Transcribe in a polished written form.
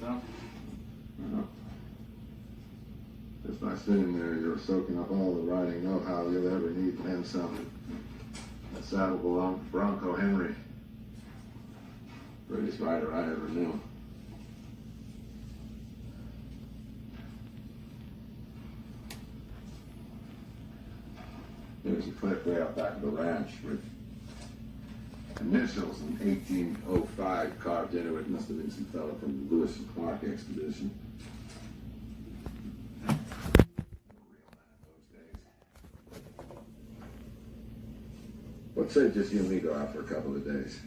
yourself? No. Just by sitting there, you're soaking up all the riding know-how you'll ever need to mend something. That saddle belonged to Bronco Henry. Greatest rider I ever knew. There's a clip way out back of the ranch with initials in 1805 carved into it. Must have been some fellow from the Lewis and Clark expedition. A real man in those days. What say just you and me go out for a couple of days?